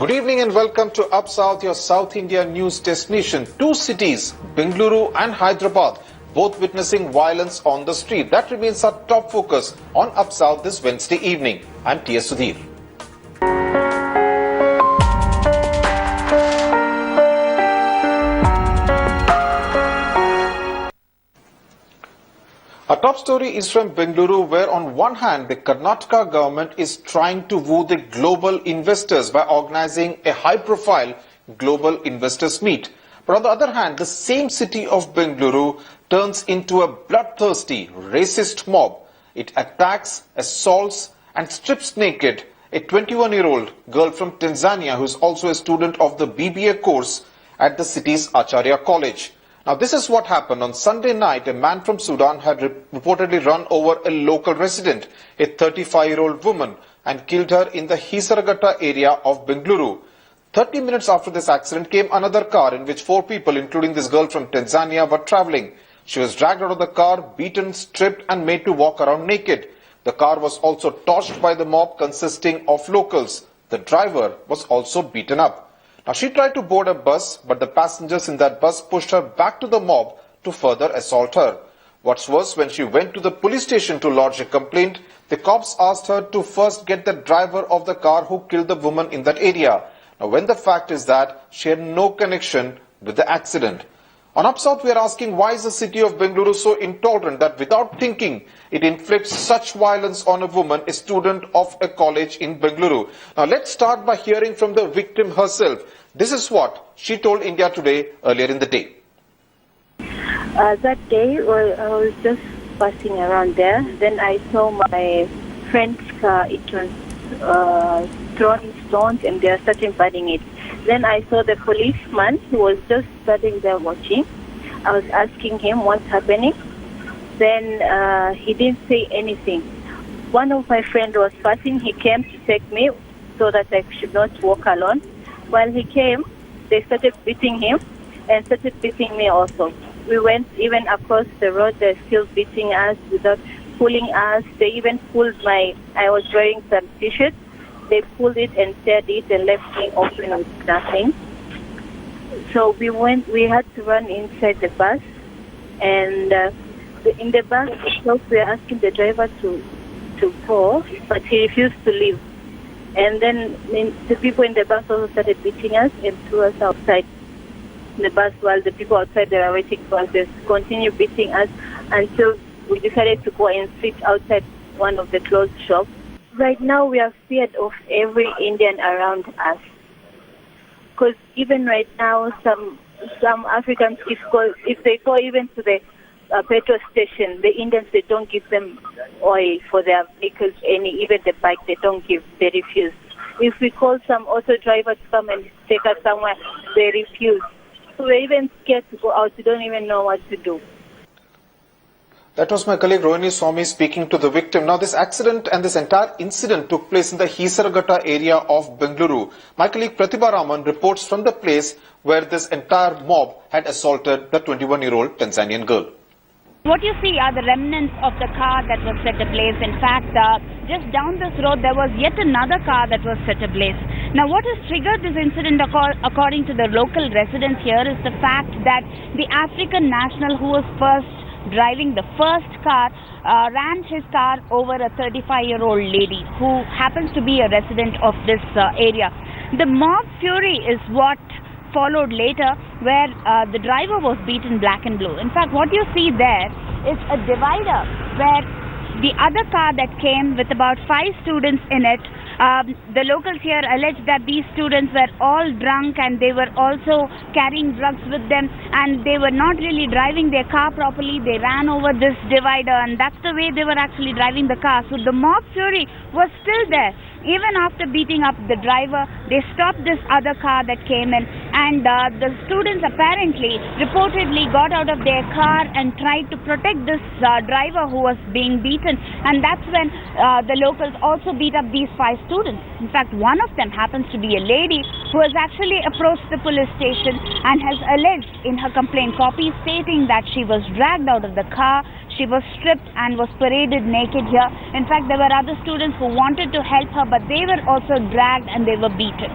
Good evening and welcome to Up South, your South India news destination. Two cities, Bengaluru and Hyderabad, both witnessing violence on the street. That remains our top focus on Up South this Wednesday evening. I'm T.S. Sudhir. Our top story is from Bengaluru, where on one hand, the Karnataka government is trying to woo the global investors by organizing a high-profile global investors meet. But on the other hand, the same city of Bengaluru turns into a bloodthirsty, racist mob. It attacks, assaults and strips naked a 21-year-old girl from Tanzania who is also a student of the BBA course at the city's Acharya College. Now, this is what happened. On Sunday night, a man from Sudan had reportedly run over a local resident, a 35-year-old woman, and killed her in the Hisaraghatta area of Bengaluru. 30 minutes after this accident came another car in which 4 people, including this girl from Tanzania, were traveling. She was dragged out of the car, beaten, stripped and made to walk around naked. The car was also torched by the mob consisting of locals. The driver was also beaten up. Now, she tried to board a bus, but the passengers in that bus pushed her back to the mob to further assault her. What's worse, when she went to the police station to lodge a complaint, the cops asked her to first get the driver of the car who killed the woman in that area. Now, when the fact is that she had no connection with the accident. On Up South, we are asking, why is the city of Bengaluru so intolerant that without thinking, it inflicts such violence on a woman, a student of a college in Bengaluru? Now, let's start by hearing from the victim herself. This is what she told India Today earlier in the day. That day, I was just passing around there. Then I saw my friend's car. It was throwing stones and they are starting burning it. Then I saw the policeman who was just standing there watching. I was asking him what's happening. Then he didn't say anything. One of my friends was passing. He came to take me so that I should not walk alone. While he came, they started beating him and started beating me also. We went even across the road. They're still beating us without pulling us. They even pulled I was wearing some t-shirts. They pulled it and teared it and left me open with nothing. So we had to run inside the bus. And in the bus itself, we were asking the driver to go, but he refused to leave. And then the people in the bus also started beating us and threw us outside the bus while the people outside they were waiting for us. They continued beating us until we decided to go and sit outside one of the closed shops. Right now, we are feared of every Indian around us. Because even right now, some Africans, if they go even to the petrol station, the Indians, they don't give them oil for their vehicles, even the bike, they don't give, they refuse. If we call some auto driver to come and take us somewhere, they refuse. So we're even scared to go out, we don't even know what to do. That was my colleague Rohini Swami speaking to the victim. Now, this accident and this entire incident took place in the Hisaraghatta area of Bengaluru. My colleague Pratibha Raman reports from the place where this entire mob had assaulted the 21-year-old Tanzanian girl. What you see are the remnants of the car that was set ablaze. In fact, just down this road, there was yet another car that was set ablaze. Now, what has triggered this incident, according to the local residents here, is the fact that the African national who was driving the first car ran his car over a 35-year-old lady who happens to be a resident of this area. The mob fury is what followed later, where the driver was beaten black and blue. In fact, what you see there is a divider where the other car that came with about 5 students in it, the locals here allege that these students were all drunk and they were also carrying drugs with them and they were not really driving their car properly. They ran over this divider and that's the way they were actually driving the car. So the mob fury was still there. Even after beating up the driver, they stopped this other car that came in, and the students apparently reportedly got out of their car and tried to protect this driver who was being beaten, and that's when the locals also beat up these 5 students. In fact, one of them happens to be a lady who has actually approached the police station and has alleged in her complaint copy stating that she was dragged out of the car, she was stripped and was paraded naked here. In fact, there were other students who wanted to help her, but they were also dragged and they were beaten.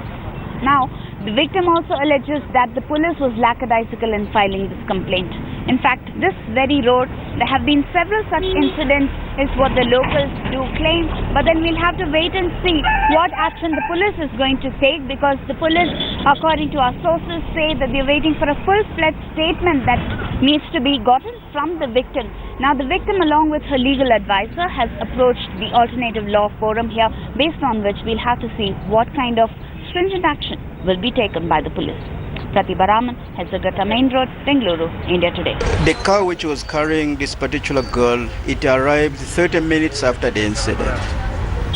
Now, the victim also alleges that the police was lackadaisical in filing this complaint. In fact, this very road, there have been several such incidents is what the locals do claim, but then we'll have to wait and see what action the police is going to take, because the police, according to our sources, say that they're waiting for a full-fledged statement that needs to be gotten from the victim. Now, the victim, along with her legal advisor, has approached the Alternative Law Forum here, based on which we'll have to see what kind of stringent action will be taken by the police. Pratibha Raman, Hezagata Main Road, Bengaluru, India Today. The car which was carrying this particular girl, it arrived 30 minutes after the incident.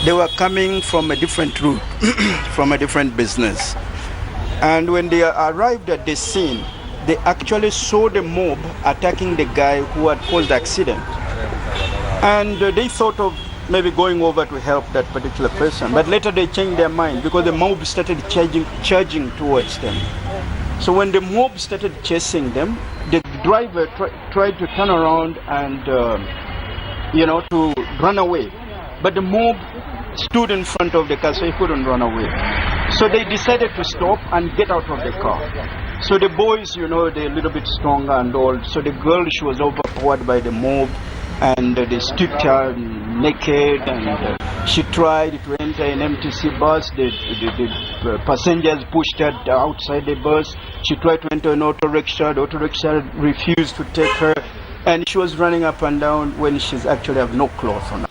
They were coming from a different route, from a different business. And when they arrived at the scene, they actually saw the mob attacking the guy who had caused the accident. And they thought of maybe going over to help that particular person. But later they changed their mind because the mob started charging towards them. So when the mob started chasing them, the driver tried to turn around and, to run away. But the mob stood in front of the car, so he couldn't run away. So they decided to stop and get out of the car. So the boys, they're a little bit stronger and all. So the girl, she was overpowered by the mob, and they stripped her naked, and she tried to enter an MTC bus. The passengers pushed her outside the bus. She tried to enter an auto rickshaw. The auto rickshaw refused to take her, and she was running up and down when she's actually have no clothes on her.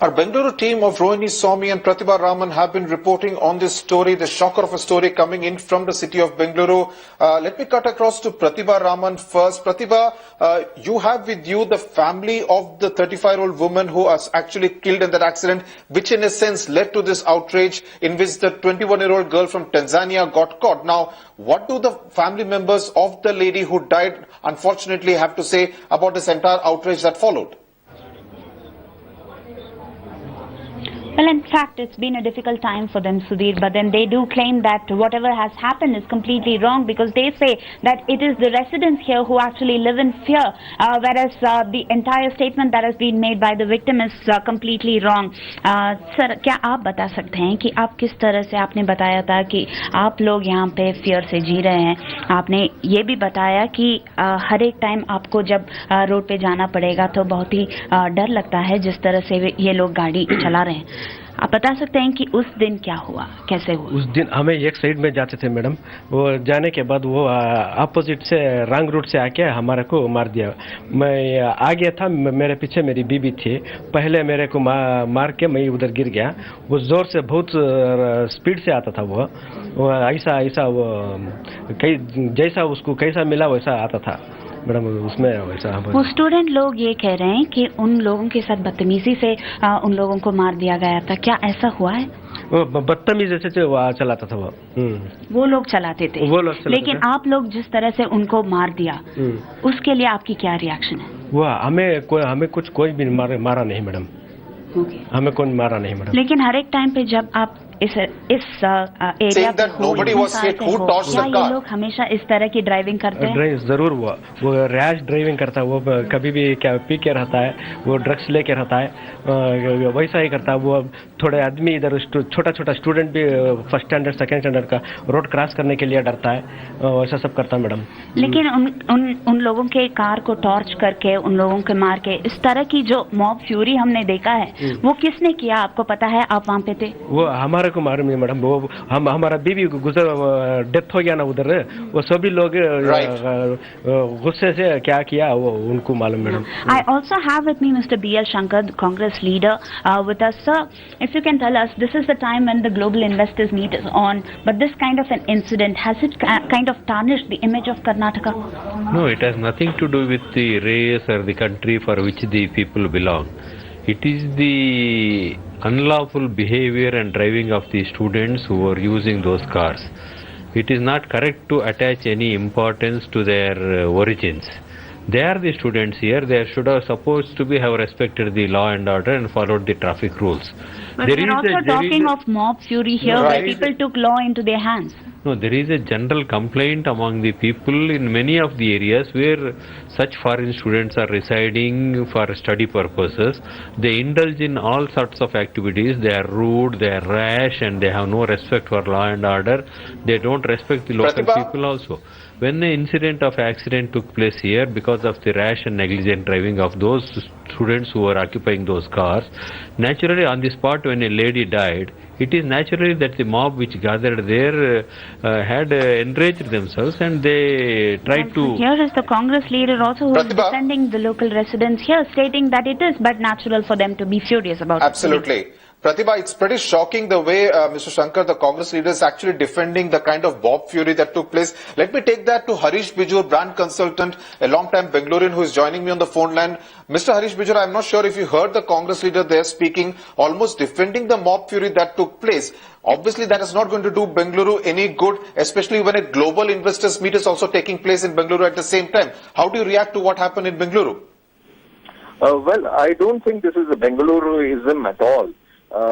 Our Bengaluru team of Rohini Swamy and Pratibha Raman have been reporting on this story, the shocker of a story coming in from the city of Bengaluru. Let me cut across to Pratibha Raman first. Pratibha, you have with you the family of the 35-year-old woman who was actually killed in that accident, which in a sense led to this outrage in which the 21-year-old girl from Tanzania got caught. Now, what do the family members of the lady who died unfortunately have to say about this entire outrage that followed? Well, in fact, it's been a difficult time for them, Sudhir, but then they do claim that whatever has happened is completely wrong, because they say that it is the residents here who actually live in fear, whereas the entire statement that has been made by the victim is completely wrong. Sir, क्या आप बता सकते हैं कि आप किस तरह से आपने बताया था कि आप लोग यहाँ पे फियर से जी रहे हैं? आपने ये भी बताया कि हर एक टाइम आपको जब रोड पे जाना पड़ेगा तो बहुत ही डर लगता है जिस तरह से ये लोग गाड़ी चला रहे हैं. आप बता सकते हैं कि उस दिन क्या हुआ, कैसे हुआ? उस दिन हमें एक साइड में जाते थे मैडम, वो जाने के बाद वो अपोजिट से रंग रूट से आके हमारे को मार दिया. मैं आ गया था, मेरे पीछे मेरी बीबी थी, पहले मेरे को मार के मैं उधर गिर गया. वो जोर से बहुत स्पीड से आता था. वो ऐसा वो जैसा उसको कैसा मिला वैसा आता था मैडम. उसमें वैसा वो स्टूडेंट लोग ये कह रहे हैं कि उन लोगों के साथ बदतमीजी से उन लोगों को मार दिया गया था. क्या ऐसा हुआ है? वो बदतमीजी से वो चलाता था. वो लोग चलाते थे, वो लोग चलाते लेकिन थे. आप लोग जिस तरह से उनको मार दिया, उसके लिए आपकी क्या रिएक्शन है? वो हमें कोई भी मारा नहीं मैडम. हमें कोई मारा नहीं मैडम. लेकिन हर एक टाइम पे जब आप इस एरिया पे ये लोग हमेशा इस तरह की ड्राइविंग करते हैं? जरूर वो रैश ड्राइविंग करता है. वो कभी भी क्या पी के रहता है, वो ड्रग्स लेके रहता है, वैसा ही करता है. वो थोड़े आदमी इधर छोटा स्टूडेंट भी फर्स्ट स्टैंडर्ड सेकंड स्टैंडर्ड का रोड क्रॉस करने के लिए डरता है, वैसा सब करता है मैडम. लेकिन उन लोगों के कार को टॉर्च करके, उन लोगों के मार के, इस तरह की जो मॉब फ्यूरी हमने देखा है, वो किसने किया आपको पता है? आप वहाँ पे थे? वो हमारे को मालूम है मैडम. वो हमारा बीबी डेथ हो गया ना उधर, वो सभी लोग गुस्से से क्या किया वो उनको मालूम madam. I also have with me Mr. B.L. Shankar, the Congress leader, with us. Sir, if you can tell us, this is the time when the global investors meet is on, but this kind of an incident, has it kind of tarnished the image of Karnataka? No, it has nothing to do with the race or the country for which the people belong. It is the unlawful behavior and driving of the students who are using those cars. It is not correct to attach any importance to their origins. They are the students here. They should have supposed to have respected the law and order and followed the traffic rules. But we are also talking of mob fury here, where people took law into their hands. No, there is a general complaint among the people in many of the areas where such foreign students are residing for study purposes. They indulge in all sorts of activities. They are rude, they are rash, and they have no respect for law and order. They don't respect the local people also. When the incident of accident took place here because of the rash and negligent driving of those students who were occupying those cars, naturally on the spot when a lady died, it is naturally that the mob which gathered there had enraged themselves and they tried to... Here is the Congress leader also who is defending the local residents here, stating that it is but natural for them to be furious about it. Absolutely. Pratibha, it's pretty shocking the way Mr. Shankar, the Congress leader, is actually defending the kind of mob fury that took place. Let me take that to Harish Bijur, brand consultant, a long-time Bengalurian who is joining me on the phone line. Mr. Harish Bijur, I'm not sure if you heard the Congress leader there speaking, almost defending the mob fury that took place. Obviously, that is not going to do Bengaluru any good, especially when a global investors meet is also taking place in Bengaluru at the same time. How do you react to what happened in Bengaluru? Well, I don't think this is a Bengaluruism at all.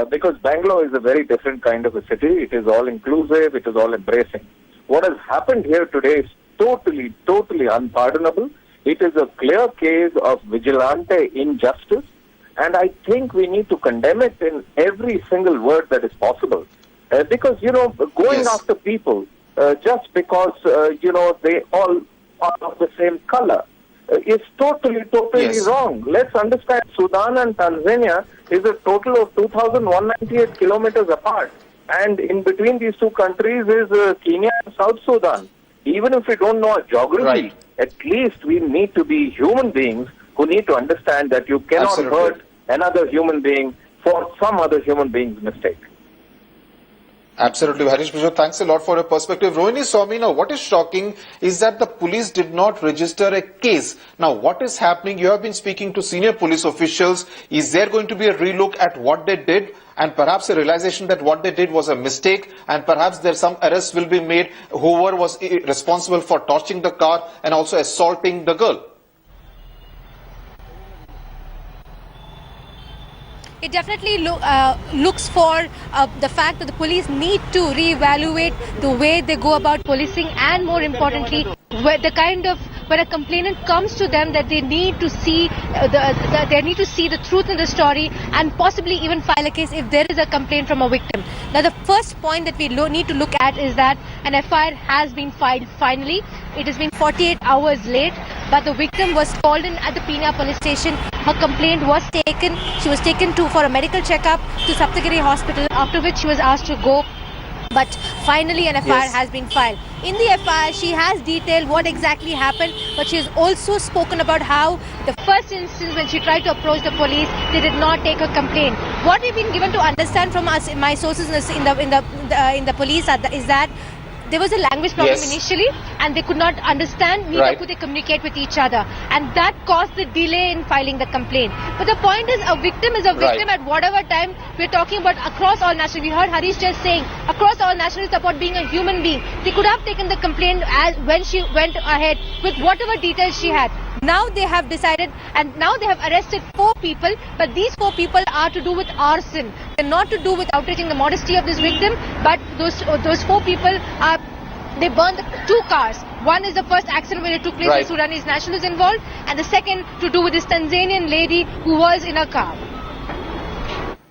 Because Bangalore is a very different kind of a city. It is all inclusive, it is all embracing. What has happened here today is totally unpardonable. It is a clear case of vigilante injustice, and I think we need to condemn it in every single word that is possible. Because, going after people just because, they all are of the same color is totally wrong. Let's understand, Sudan and Tanzania is a total of 2,198 kilometers apart. And in between these two countries is Kenya and South Sudan. Even if we don't know our geography, at least we need to be human beings who need to understand that you cannot hurt another human being for some other human being's mistake. Absolutely, Harish Bijur, thanks a lot for your perspective. Rohini Swami, now what is shocking is that the police did not register a case. Now what is happening? You have been speaking to senior police officials. Is there going to be a relook at what they did and perhaps a realization that what they did was a mistake and perhaps there some arrests will be made whoever was responsible for torching the car and also assaulting the girl? It definitely looks for the fact that the police need to reevaluate the way they go about policing, and more importantly, when a complainant comes to them, that they need to see the truth in the story and possibly even file a case if there is a complaint from a victim. Now, the first point that we need to look at is that an FIR has been filed finally. It has been 48 hours late, but the victim was called in at the Pina police station. Her complaint was taken. She was taken for a medical checkup to Saptagiri hospital, after which she was asked to go. But finally an FIR has been filed. In the FIR, she has detailed what exactly happened, but she has also spoken about how the first instance when she tried to approach the police, they did not take her complaint. What we've been given to understand from my sources in the police is that there was a language problem initially, and they could not understand, neither could they communicate with each other, and that caused the delay in filing the complaint. But the point is, a victim is a victim at whatever time. We're talking about across all nationalities. We heard Harish just saying across all nationalities about being a human being. They could have taken the complaint when she went ahead with whatever details she had. Now they have decided, and now they have arrested 4 people, but these 4 people are to do with arson. They're not to do with outraging the modesty of this victim, but those 4 people they burned 2 cars. One is the first accident where it took place where Sudanese nationals involved, and the second to do with this Tanzanian lady who was in a car.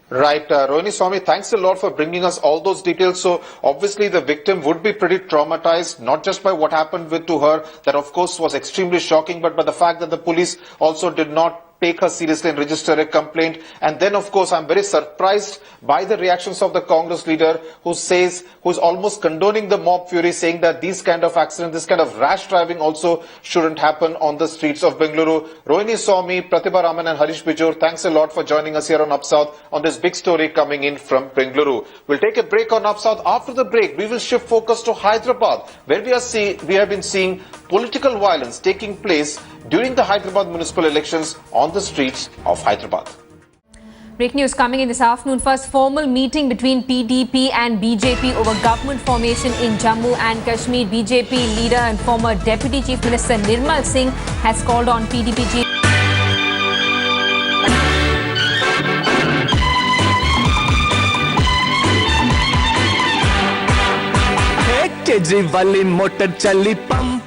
Right, Rohini Swami, thanks a lot for bringing us all those details. So obviously the victim would be pretty traumatized, not just by what happened to her, that of course was extremely shocking, but by the fact that the police also did not take her seriously and register a complaint. And then of course I'm very surprised by the reactions of the Congress leader who's almost condoning the mob fury, saying that these kind of accidents, this kind of rash driving also shouldn't happen on the streets of Bengaluru. Rohini Swami, Pratibha Raman and Harish Bijur, thanks a lot for joining us here on Up South on this big story coming in from Bengaluru. We'll take a break on Up South. After the break, we will shift focus to Hyderabad, where we have been seeing political violence taking place during the Hyderabad municipal elections on the streets of Hyderabad. Break news coming in this afternoon. First formal meeting between PDP and BJP over government formation in Jammu and Kashmir. BJP leader and former Deputy Chief Minister Nirmal Singh has called on PDP chief Kejriwal motor चली pump